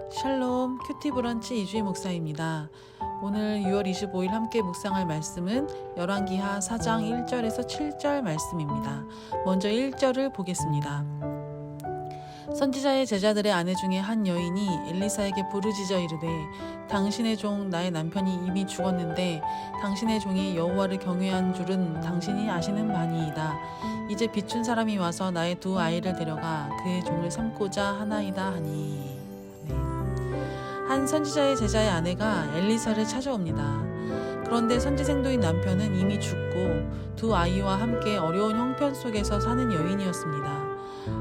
샬롬 큐티 브런치 이주희 목사입니다. 오늘 6월 25일 함께 묵상할 말씀은 열왕기하 4장 1절에서 7절 말씀입니다. 먼저 1절을 보겠습니다. 선지자의 제자들의 아내 중에 한 여인이 엘리사에게 부르짖어 이르되 당신의 종 나의 남편이 이미 죽었는데 당신의 종이 여호와를 경외한 줄은 당신이 아시는 바니이다. 이제 비춘 사람이 와서 나의 두 아이를 데려가 그의 종을 삼고자 하나이다 하니. 한 선지자의 제자의 아내가 엘리사를 찾아옵니다. 그런데 선지생도인 남편은 이미 죽고 두 아이와 함께 어려운 형편 속에서 사는 여인이었습니다.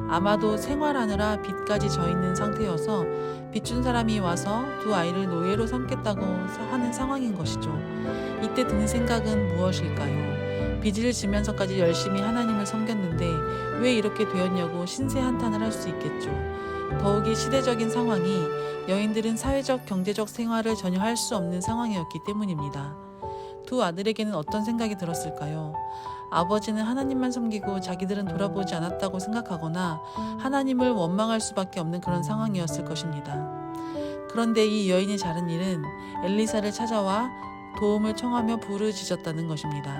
아마도 생활하느라 빚까지 져 있는 상태여서 빚준 사람이 와서 두 아이를 노예로 삼겠다고 하는 상황인 것이죠. 이때 드는 생각은 무엇일까요? 빚을 지면서까지 열심히 하나님을 섬겼는데 왜 이렇게 되었냐고 신세 한탄을 할 수 있겠죠. 더욱이 시대적인 상황이 여인들은 사회적, 경제적 생활을 전혀 할 수 없는 상황이었기 때문입니다. 두 아들에게는 어떤 생각이 들었을까요? 아버지는 하나님만 섬기고 자기들은 돌아보지 않았다고 생각하거나 하나님을 원망할 수밖에 없는 그런 상황이었을 것입니다. 그런데 이 여인이 잘한 일은 엘리사를 찾아와 도움을 청하며 부르짖었다는 것입니다.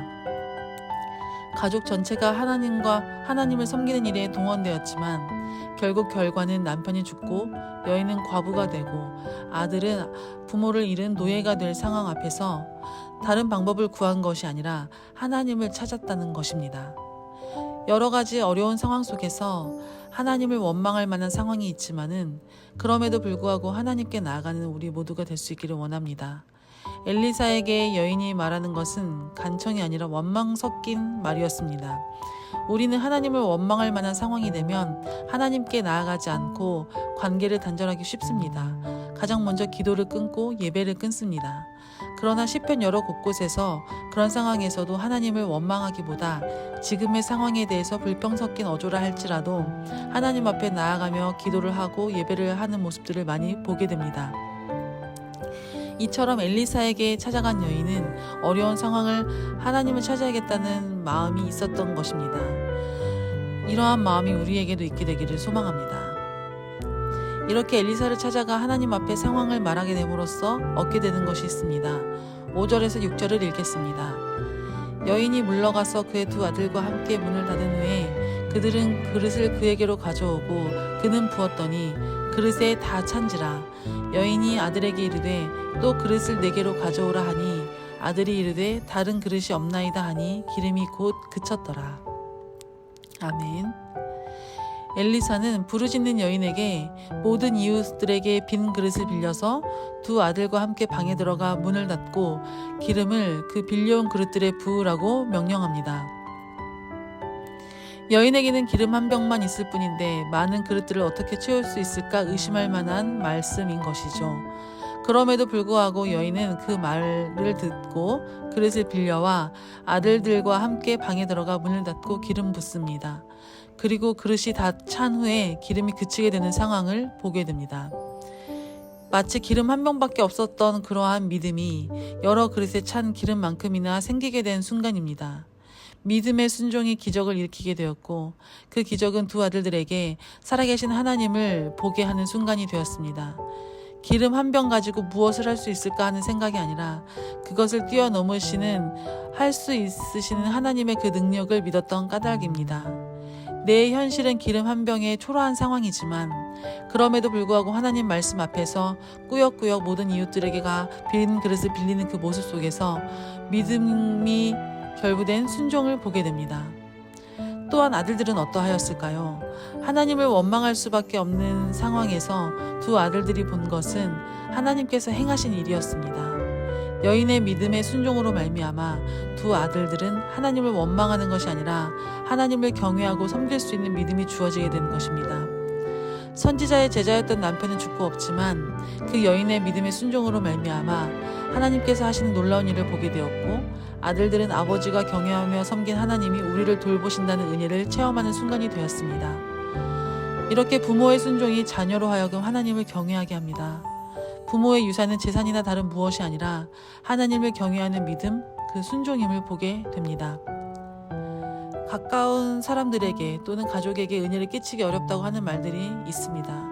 가족 전체가 하나님을 섬기는 일에 동원되었지만 결국 결과는 남편이 죽고 여인은 과부가 되고 아들은 부모를 잃은 노예가 될 상황 앞에서 다른 방법을 구한 것이 아니라 하나님을 찾았다는 것입니다. 여러 가지 어려운 상황 속에서 하나님을 원망할 만한 상황이 있지만은 그럼에도 불구하고 하나님께 나아가는 우리 모두가 될 수 있기를 원합니다. 엘리사에게 여인이 말하는 것은 간청이 아니라 원망 섞인 말이었습니다. 우리는 하나님을 원망할 만한 상황이 되면 하나님께 나아가지 않고 관계를 단절하기 쉽습니다. 가장 먼저 기도를 끊고 예배를 끊습니다. 그러나 시편 여러 곳곳에서 그런 상황에서도 하나님을 원망하기보다 지금의 상황에 대해서 불평 섞인 어조라 할지라도 하나님 앞에 나아가며 기도를 하고 예배를 하는 모습들을 많이 보게 됩니다. 이처럼 엘리사에게 찾아간 여인은 어려운 상황을 하나님을 찾아야겠다는 마음이 있었던 것입니다. 이러한 마음이 우리에게도 있게 되기를 소망합니다. 이렇게 엘리사를 찾아가 하나님 앞에 상황을 말하게 됨으로써 얻게 되는 것이 있습니다. 5절에서 6절을 읽겠습니다. 여인이 물러가서 그의 두 아들과 함께 문을 닫은 후에 그들은 그릇을 그에게로 가져오고 그는 부었더니 그릇에 다 찬지라. 여인이 아들에게 이르되 또 그릇을 네개로 가져오라 하니 아들이 이르되 다른 그릇이 없나이다 하니 기름이 곧 그쳤더라. 아멘. 엘리사는 부르짖는 여인에게 모든 이웃들에게 빈 그릇을 빌려서 두 아들과 함께 방에 들어가 문을 닫고 기름을 그 빌려온 그릇들에 부으라고 명령합니다. 여인에게는 기름 한 병만 있을 뿐인데 많은 그릇들을 어떻게 채울 수 있을까 의심할 만한 말씀인 것이죠. 그럼에도 불구하고 여인은 그 말을 듣고 그릇을 빌려와 아들들과 함께 방에 들어가 문을 닫고 기름 붓습니다. 그리고 그릇이 다 찬 후에 기름이 그치게 되는 상황을 보게 됩니다. 마치 기름 한 병밖에 없었던 그러한 믿음이 여러 그릇에 찬 기름만큼이나 생기게 된 순간입니다. 믿음의 순종이 기적을 일으키게 되었고 그 기적은 두 아들들에게 살아계신 하나님을 보게 하는 순간이 되었습니다. 기름 한 병 가지고 무엇을 할 수 있을까 하는 생각이 아니라 그것을 뛰어넘으시는 할 수 있으시는 하나님의 그 능력을 믿었던 까닭입니다. 내 현실은 기름 한 병의 초라한 상황이지만 그럼에도 불구하고 하나님 말씀 앞에서 꾸역꾸역 모든 이웃들에게가 빈 그릇을 빌리는 그 모습 속에서 믿음이 결부된 순종을 보게 됩니다. 또한 아들들은 어떠하였을까요? 하나님을 원망할 수밖에 없는 상황에서 두 아들들이 본 것은 하나님께서 행하신 일이었습니다. 여인의 믿음의 순종으로 말미암아 두 아들들은 하나님을 원망하는 것이 아니라 하나님을 경외하고 섬길 수 있는 믿음이 주어지게 되는 것입니다. 선지자의 제자였던 남편은 죽고 없지만 그 여인의 믿음의 순종으로 말미암아 하나님께서 하시는 놀라운 일을 보게 되었고 아들들은 아버지가 경외하며 섬긴 하나님이 우리를 돌보신다는 은혜를 체험하는 순간이 되었습니다. 이렇게 부모의 순종이 자녀로 하여금 하나님을 경외하게 합니다. 부모의 유산은 재산이나 다른 무엇이 아니라 하나님을 경외하는 믿음, 그 순종임을 보게 됩니다. 가까운 사람들에게 또는 가족에게 은혜를 끼치기 어렵다고 하는 말들이 있습니다.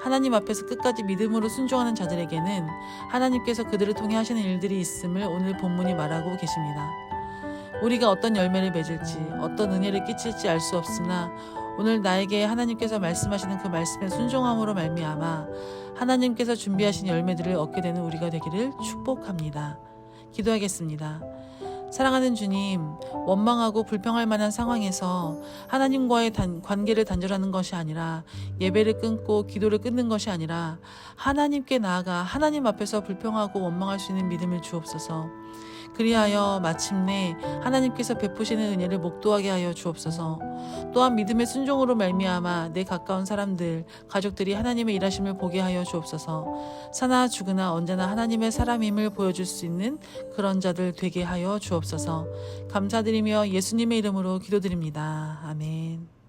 하나님 앞에서 끝까지 믿음으로 순종하는 자들에게는 하나님께서 그들을 통해 하시는 일들이 있음을 오늘 본문이 말하고 계십니다. 우리가 어떤 열매를 맺을지, 어떤 은혜를 끼칠지 알 수 없으나 오늘 나에게 하나님께서 말씀하시는 그 말씀에 순종함으로 말미암아 하나님께서 준비하신 열매들을 얻게 되는 우리가 되기를 축복합니다. 기도하겠습니다. 사랑하는 주님, 원망하고 불평할 만한 상황에서 하나님과의 관계를 단절하는 것이 아니라 예배를 끊고 기도를 끊는 것이 아니라 하나님께 나아가 하나님 앞에서 불평하고 원망할 수 있는 믿음을 주옵소서. 그리하여 마침내 하나님께서 베푸시는 은혜를 목도하게 하여 주옵소서. 또한 믿음의 순종으로 말미암아 내 가까운 사람들, 가족들이 하나님의 일하심을 보게 하여 주옵소서. 사나 죽으나 언제나 하나님의 사람임을 보여줄 수 있는 그런 자들 되게 하여 주옵소서. 감사드리며 예수님의 이름으로 기도드립니다. 아멘.